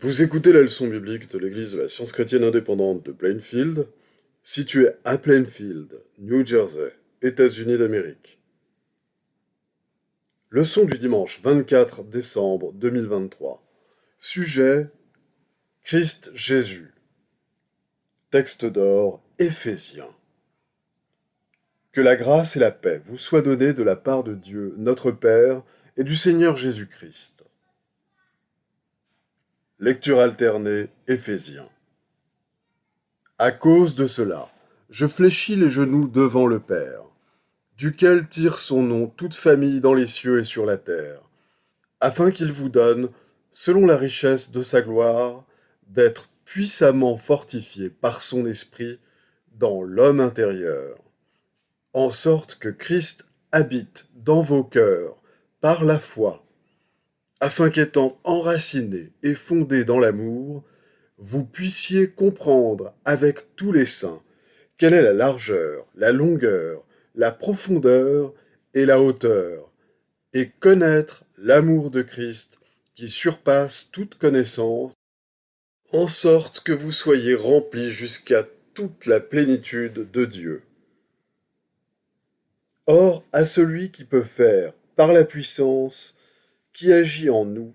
Vous écoutez la leçon biblique de l'Église de la Science chrétienne indépendante de Plainfield, située à Plainfield, New Jersey, États-Unis d'Amérique. Leçon du dimanche 24 décembre 2023. Sujet: Christ Jésus. Texte d'or, Éphésiens. Que la grâce et la paix vous soient données de la part de Dieu, notre Père, et du Seigneur Jésus-Christ. Lecture alternée, Éphésiens. À cause de cela, je fléchis les genoux devant le Père, duquel tire son nom toute famille dans les cieux et sur la terre, afin qu'il vous donne, selon la richesse de sa gloire, d'être puissamment fortifiés par son esprit dans l'homme intérieur, en sorte que Christ habite dans vos cœurs par la foi, afin qu'étant enracinés et fondés dans l'amour, vous puissiez comprendre avec tous les saints quelle est la largeur, la longueur, la profondeur et la hauteur, et connaître l'amour de Christ qui surpasse toute connaissance, en sorte que vous soyez remplis jusqu'à toute la plénitude de Dieu. Or, à celui qui peut faire, par la puissance qui agit en nous,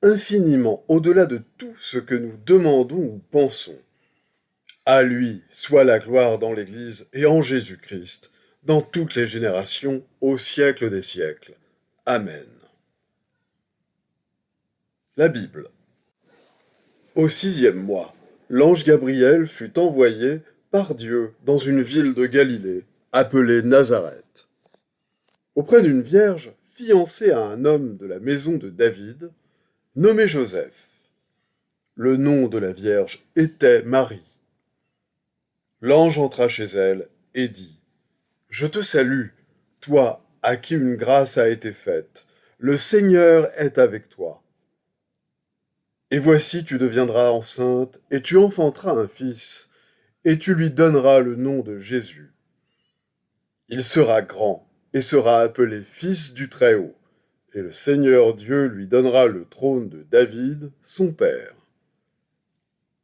infiniment au-delà de tout ce que nous demandons ou pensons, à lui soit la gloire dans l'Église et en Jésus-Christ, dans toutes les générations, au siècle des siècles. Amen. La Bible. Au 6e mois, l'ange Gabriel fut envoyé par Dieu dans une ville de Galilée, appelée Nazareth, auprès d'une vierge fiancée à un homme de la maison de David, nommé Joseph. Le nom de la vierge était Marie. L'ange entra chez elle et dit : « Je te salue, toi à qui une grâce a été faite. Le Seigneur est avec toi. Et voici, tu deviendras enceinte, et tu enfanteras un fils, et tu lui donneras le nom de Jésus. Il sera grand, et sera appelé Fils du Très-Haut, et le Seigneur Dieu lui donnera le trône de David, son père.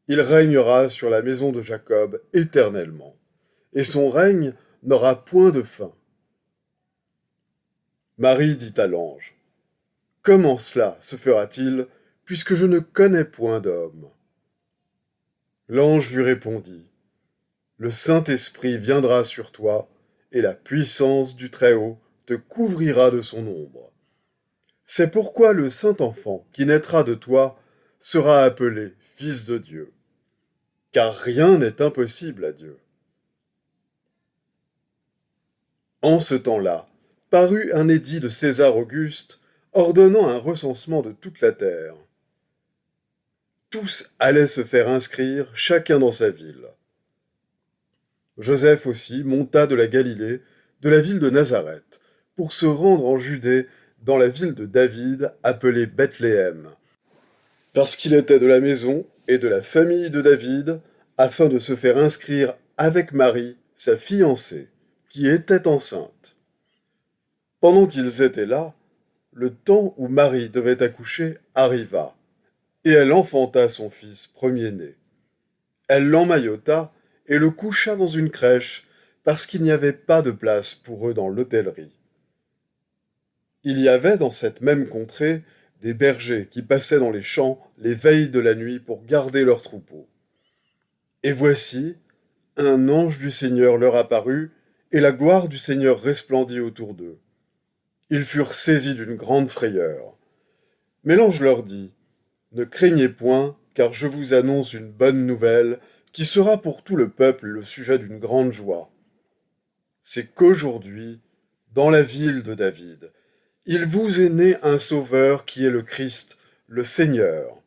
Il régnera sur la maison de Jacob éternellement, et son règne n'aura point de fin. » Marie dit à l'ange : « Comment cela se fera-t-il, puisque je ne connais point d'homme ? » L'ange lui répondit : « Le Saint-Esprit viendra sur toi, et la puissance du Très-Haut te couvrira de son ombre. C'est pourquoi le Saint-Enfant qui naîtra de toi sera appelé Fils de Dieu. Car rien n'est impossible à Dieu. » En ce temps-là, parut un édit de César Auguste ordonnant un recensement de toute la terre. Tous allaient se faire inscrire, chacun dans sa ville. Joseph aussi monta de la Galilée, de la ville de Nazareth, pour se rendre en Judée, dans la ville de David, appelée Bethléem, parce qu'il était de la maison et de la famille de David, afin de se faire inscrire avec Marie, sa fiancée, qui était enceinte. Pendant qu'ils étaient là, le temps où Marie devait accoucher arriva, et elle enfanta son fils premier-né. Elle l'emmaillota et le coucha dans une crèche, parce qu'il n'y avait pas de place pour eux dans l'hôtellerie. Il y avait dans cette même contrée des bergers qui passaient dans les champs les veilles de la nuit pour garder leurs troupeaux. Et voici, un ange du Seigneur leur apparut, et la gloire du Seigneur resplendit autour d'eux. Ils furent saisis d'une grande frayeur. Mais l'ange leur dit : « Ne craignez point, car je vous annonce une bonne nouvelle, qui sera pour tout le peuple le sujet d'une grande joie. C'est qu'aujourd'hui, dans la ville de David, il vous est né un sauveur qui est le Christ, le Seigneur.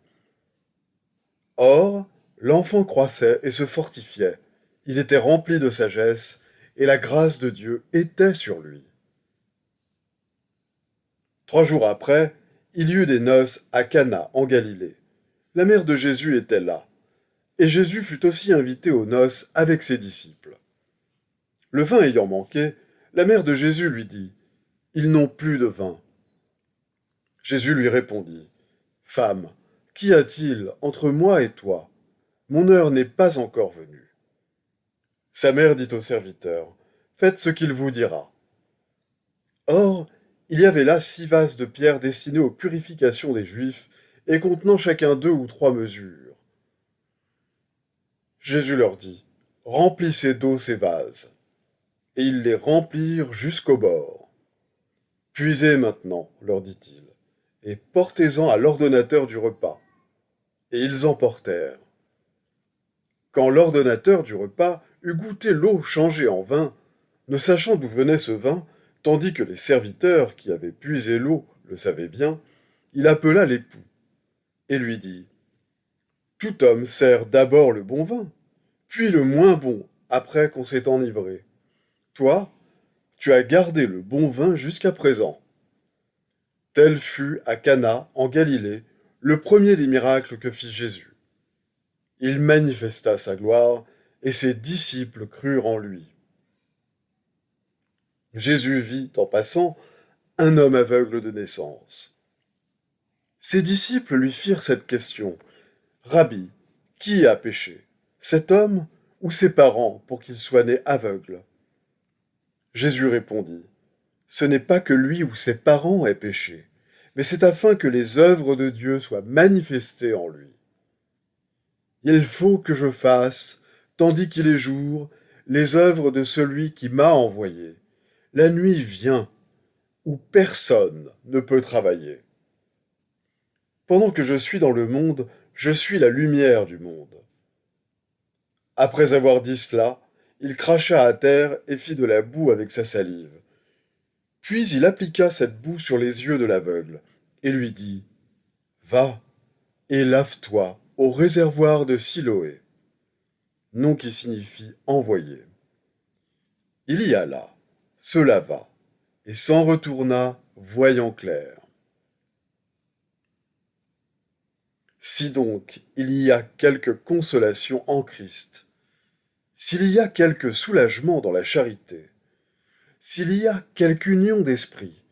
Or, l'enfant croissait et se fortifiait. Il était rempli de sagesse, et la grâce de Dieu était sur lui. 3 jours après, il y eut des noces à Cana, en Galilée. La mère de Jésus était là, et Jésus fut aussi invité aux noces avec ses disciples. Le vin ayant manqué, la mère de Jésus lui dit : « Ils n'ont plus de vin. » Jésus lui répondit : « Femme, Qu'y a-t-il entre moi et toi? Mon heure n'est pas encore venue. Sa mère dit au serviteur, faites ce qu'il vous dira. Or, il y avait là 6 vases de pierre destinés aux purifications des Juifs et contenant chacun 2 ou 3 mesures. Jésus leur dit, remplissez d'eau ces vases. Et ils les remplirent jusqu'au bord. Puisez maintenant, leur dit-il, et portez-en à l'ordonnateur du repas. Et ils en portèrent. Quand l'ordonnateur du repas eut goûté l'eau changée en vin, ne sachant d'où venait ce vin, tandis que les serviteurs qui avaient puisé l'eau le savaient bien, il appela l'époux et lui dit, tout homme sert d'abord le bon vin, puis le moins bon après qu'on s'est enivré. Toi, tu as gardé le bon vin jusqu'à présent. Tel fut à Cana, en Galilée, le premier des miracles que fit Jésus. Il manifesta sa gloire, et ses disciples crurent en lui. Jésus vit, en passant, un homme aveugle de naissance. Ses disciples lui firent cette question. Rabbi, qui a péché, cet homme ou ses parents pour qu'il soit né aveugle? Jésus répondit, ce n'est pas que lui ou ses parents aient péché, mais c'est afin que les œuvres de Dieu soient manifestées en lui. Il faut que je fasse, tandis qu'il est jour, les œuvres de celui qui m'a envoyé. La nuit vient, où personne ne peut travailler. Pendant que je suis dans le monde, je suis la lumière du monde. Après avoir dit cela, il cracha à terre et fit de la boue avec sa salive. Puis il appliqua cette boue sur les yeux de l'aveugle, et lui dit, va, et lave-toi au réservoir de Siloé, nom qui signifie envoyé. Il y alla, se lava, et s'en retourna, voyant clair. Si donc il y a quelque consolation en Christ, s'il y a quelque soulagement dans la charité, s'il y a quelque union d'esprit,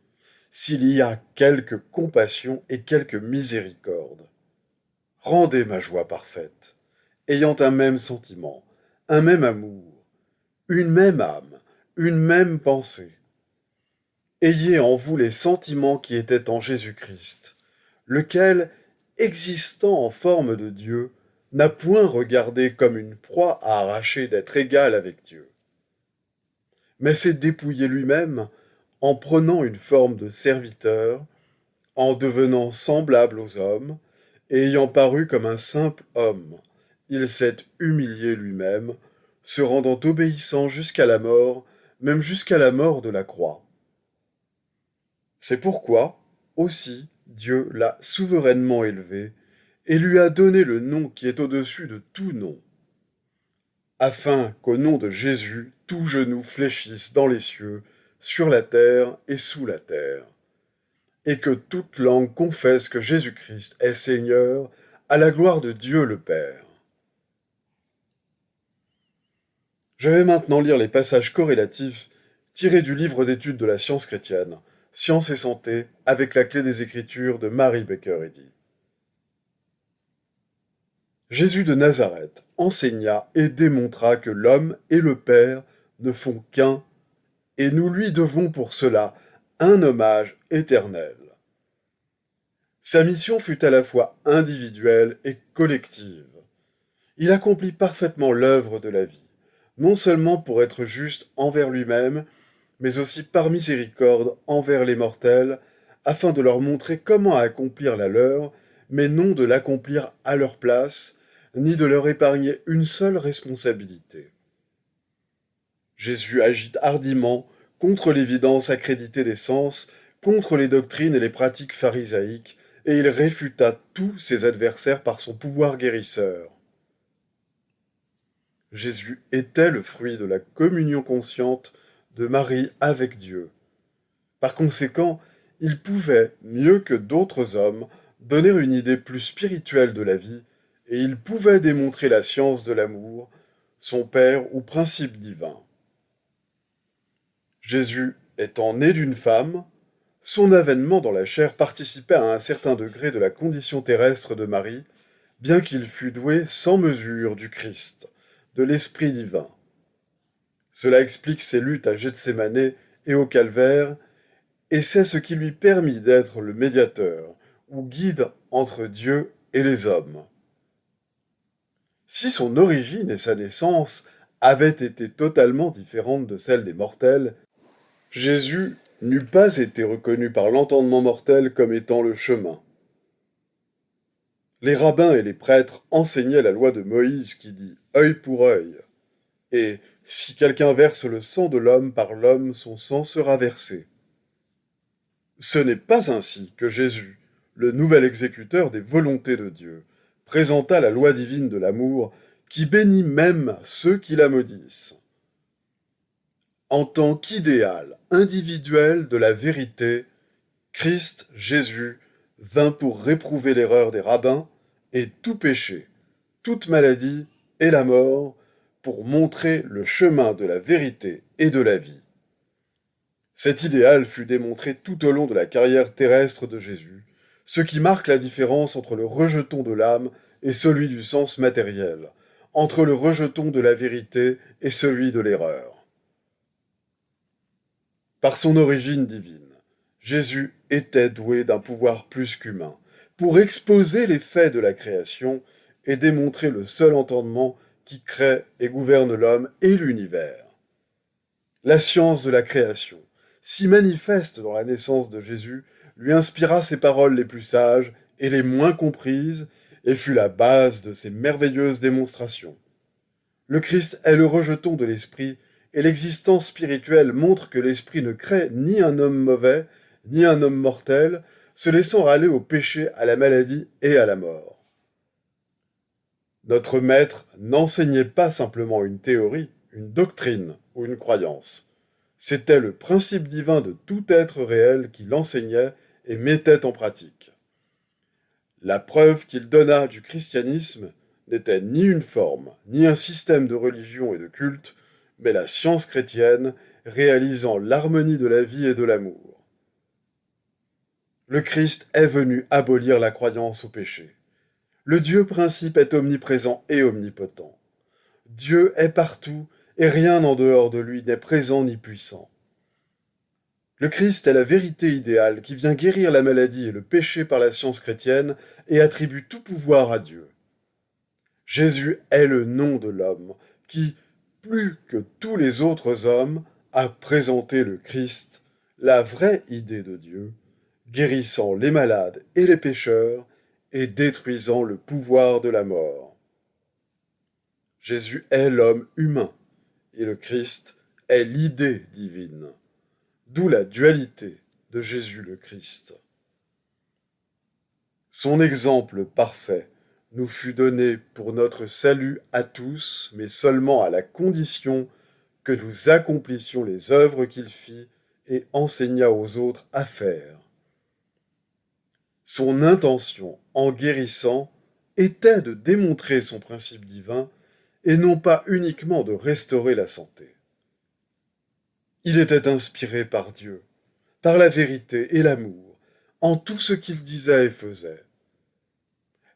s'il y a quelque compassion et quelque miséricorde, rendez ma joie parfaite, ayant un même sentiment, un même amour, une même âme, une même pensée. Ayez en vous les sentiments qui étaient en Jésus-Christ, lequel, existant en forme de Dieu, n'a point regardé comme une proie à arracher d'être égal avec Dieu, mais s'est dépouillé lui-même en prenant une forme de serviteur, en devenant semblable aux hommes, et ayant paru comme un simple homme, il s'est humilié lui-même, se rendant obéissant jusqu'à la mort, même jusqu'à la mort de la croix. C'est pourquoi, aussi, Dieu l'a souverainement élevé, et lui a donné le nom qui est au-dessus de tout nom, afin qu'au nom de Jésus, tout genou fléchisse dans les cieux, sur la terre et sous la terre, et que toute langue confesse que Jésus-Christ est Seigneur, à la gloire de Dieu le Père. Je vais maintenant lire les passages corrélatifs tirés du livre d'études de la science chrétienne, Science et santé, avec la clé des Écritures de Mary Baker Eddy. Jésus de Nazareth enseigna et démontra que l'homme et le Père ne font qu'un, et nous lui devons pour cela un hommage éternel. Sa mission fut à la fois individuelle et collective. Il accomplit parfaitement l'œuvre de la vie, non seulement pour être juste envers lui-même, mais aussi par miséricorde envers les mortels, afin de leur montrer comment accomplir la leur, mais non de l'accomplir à leur place, ni de leur épargner une seule responsabilité. Jésus agit hardiment contre l'évidence accréditée des sens, contre les doctrines et les pratiques pharisaïques, et il réfuta tous ses adversaires par son pouvoir guérisseur. Jésus était le fruit de la communion consciente de Marie avec Dieu. Par conséquent, il pouvait, mieux que d'autres hommes, donner une idée plus spirituelle de la vie, et il pouvait démontrer la science de l'amour, son père ou principe divin. Jésus étant né d'une femme, son avènement dans la chair participait à un certain degré de la condition terrestre de Marie, bien qu'il fût doué sans mesure du Christ, de l'Esprit divin. Cela explique ses luttes à Gethsémanée et au Calvaire, et c'est ce qui lui permit d'être le médiateur, ou guide entre Dieu et les hommes. Si son origine et sa naissance avaient été totalement différentes de celles des mortels, Jésus n'eût pas été reconnu par l'entendement mortel comme étant le chemin. Les rabbins et les prêtres enseignaient la loi de Moïse qui dit « œil pour œil », et « si quelqu'un verse le sang de l'homme par l'homme, son sang sera versé ». Ce n'est pas ainsi que Jésus, le nouvel exécuteur des volontés de Dieu, présenta la loi divine de l'amour qui bénit même ceux qui la maudissent. En tant qu'idéal individuel de la vérité, Christ Jésus vint pour réprouver l'erreur des rabbins et tout péché, toute maladie et la mort, pour montrer le chemin de la vérité et de la vie. Cet idéal fut démontré tout au long de la carrière terrestre de Jésus, ce qui marque la différence entre le rejeton de l'âme et celui du sens matériel, entre le rejeton de la vérité et celui de l'erreur. Par son origine divine, Jésus était doué d'un pouvoir plus qu'humain, pour exposer les faits de la création et démontrer le seul entendement qui crée et gouverne l'homme et l'univers. La science de la création, si manifeste dans la naissance de Jésus, lui inspira ses paroles les plus sages et les moins comprises, et fut la base de ses merveilleuses démonstrations. Le Christ est le rejeton de l'esprit, et l'existence spirituelle montre que l'esprit ne crée ni un homme mauvais, ni un homme mortel, se laissant aller au péché, à la maladie et à la mort. Notre maître n'enseignait pas simplement une théorie, une doctrine ou une croyance. C'était le principe divin de tout être réel qu'il enseignait et mettait en pratique. La preuve qu'il donna du christianisme n'était ni une forme, ni un système de religion et de culte, mais la science chrétienne réalisant l'harmonie de la vie et de l'amour. Le Christ est venu abolir la croyance au péché. Le Dieu principe est omniprésent et omnipotent. Dieu est partout et rien en dehors de lui n'est présent ni puissant. Le Christ est la vérité idéale qui vient guérir la maladie et le péché par la science chrétienne et attribue tout pouvoir à Dieu. Jésus est le nom de l'homme qui, plus que tous les autres hommes, a présenté le Christ, la vraie idée de Dieu, guérissant les malades et les pécheurs et détruisant le pouvoir de la mort. Jésus est l'homme humain et le Christ est l'idée divine. D'où la dualité de Jésus le Christ. Son exemple parfait nous fut donné pour notre salut à tous, mais seulement à la condition que nous accomplissions les œuvres qu'il fit et enseigna aux autres à faire. Son intention, en guérissant, était de démontrer son principe divin et non pas uniquement de restaurer la santé. Il était inspiré par Dieu, par la vérité et l'amour, en tout ce qu'il disait et faisait.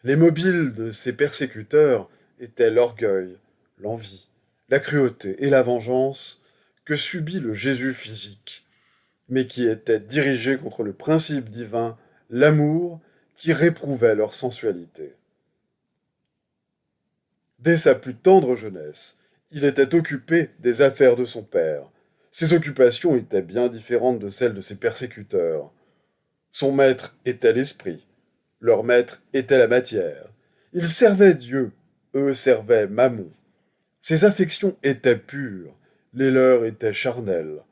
Les mobiles de ses persécuteurs étaient l'orgueil, l'envie, la cruauté et la vengeance que subit le Jésus physique, mais qui étaient dirigés contre le principe divin, l'amour, qui réprouvait leur sensualité. Dès sa plus tendre jeunesse, il était occupé des affaires de son père. Ses occupations étaient bien différentes de celles de ses persécuteurs. Son maître était l'esprit, leur maître était la matière. Il servait Dieu, eux servaient Mammon. Ses affections étaient pures, les leurs étaient charnelles.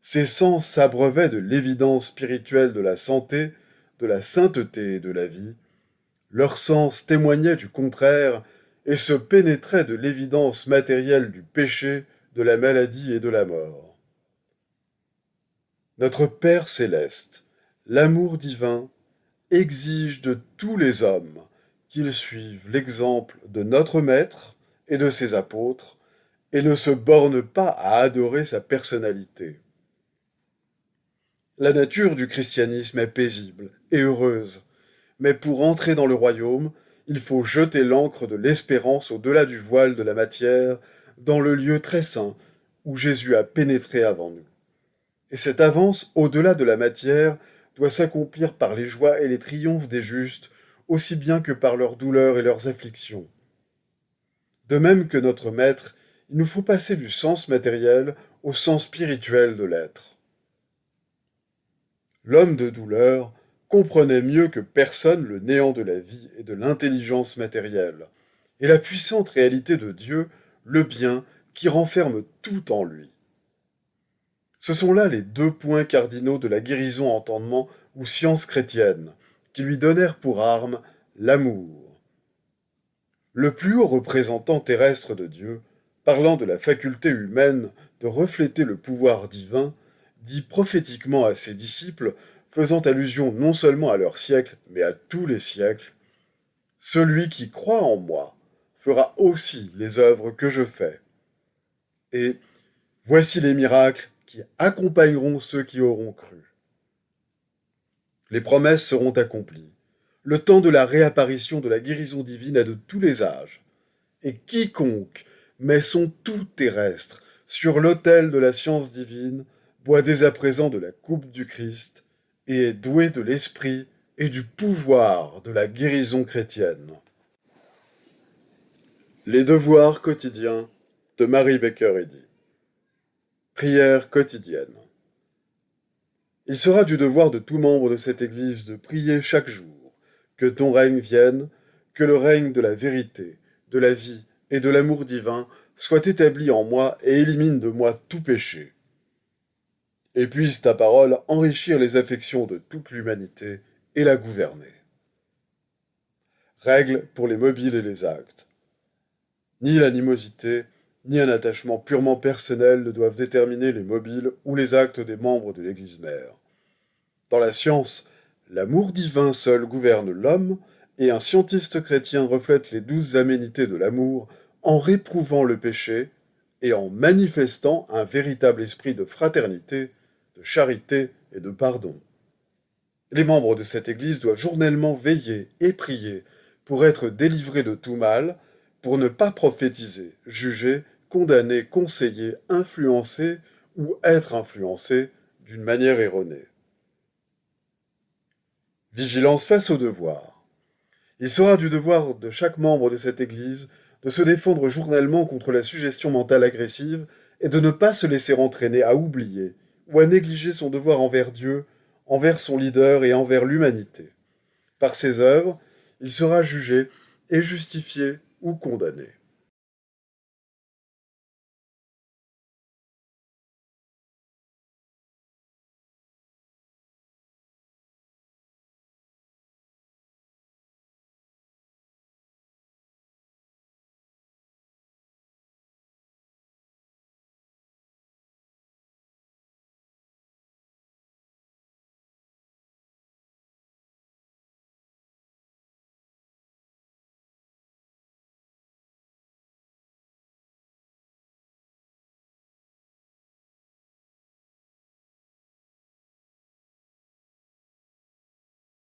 Ses sens s'abreuvaient de l'évidence spirituelle de la santé, de la sainteté et de la vie. Leurs sens témoignaient du contraire et se pénétraient de l'évidence matérielle du péché, de la maladie et de la mort. Notre Père céleste, l'amour divin, exige de tous les hommes qu'ils suivent l'exemple de notre Maître et de ses apôtres et ne se bornent pas à adorer sa personnalité. La nature du christianisme est paisible et heureuse, mais pour entrer dans le royaume, il faut jeter l'ancre de l'espérance au-delà du voile de la matière, dans le lieu très saint où Jésus a pénétré avant nous. Et cette avance au-delà de la matière doit s'accomplir par les joies et les triomphes des justes, aussi bien que par leurs douleurs et leurs afflictions. De même que notre Maître, il nous faut passer du sens matériel au sens spirituel de l'être. L'homme de douleur comprenait mieux que personne le néant de la vie et de l'intelligence matérielle, et la puissante réalité de Dieu, le bien, qui renferme tout en lui. Ce sont là les deux points cardinaux de la guérison entendement ou science chrétienne, qui lui donnèrent pour arme l'amour. Le plus haut représentant terrestre de Dieu, parlant de la faculté humaine de refléter le pouvoir divin, dit prophétiquement à ses disciples, faisant allusion non seulement à leur siècle, mais à tous les siècles, « Celui qui croit en moi fera aussi les œuvres que je fais. Et voici les miracles qui accompagneront ceux qui auront cru. » Les promesses seront accomplies. Le temps de la réapparition de la guérison divine est de tous les âges. Et quiconque met son tout terrestre sur l'autel de la science divine boit dès à présent de la coupe du Christ et est doué de l'esprit et du pouvoir de la guérison chrétienne. Les devoirs quotidiens de Mary Baker Eddy. Prière quotidienne. Il sera du devoir de tout membre de cette Église de prier chaque jour, que ton règne vienne, que le règne de la vérité, de la vie et de l'amour divin soit établi en moi et élimine de moi tout péché. Et puisse ta parole enrichir les affections de toute l'humanité et la gouverner. Règle pour les mobiles et les actes. Ni l'animosité, ni un attachement purement personnel ne doivent déterminer les mobiles ou les actes des membres de l'Église mère. Dans la science, l'amour divin seul gouverne l'homme, et un scientiste chrétien reflète les 12 aménités de l'amour en réprouvant le péché et en manifestant un véritable esprit de fraternité, de charité et de pardon. Les membres de cette Église doivent journellement veiller et prier pour être délivrés de tout mal, pour ne pas prophétiser, juger, condamner, conseiller, influencer ou être influencés d'une manière erronée. Vigilance face au devoir. Il sera du devoir de chaque membre de cette Église de se défendre journellement contre la suggestion mentale agressive et de ne pas se laisser entraîner à oublier ou à négliger son devoir envers Dieu, envers son leader et envers l'humanité. Par ses œuvres, il sera jugé et justifié ou condamné.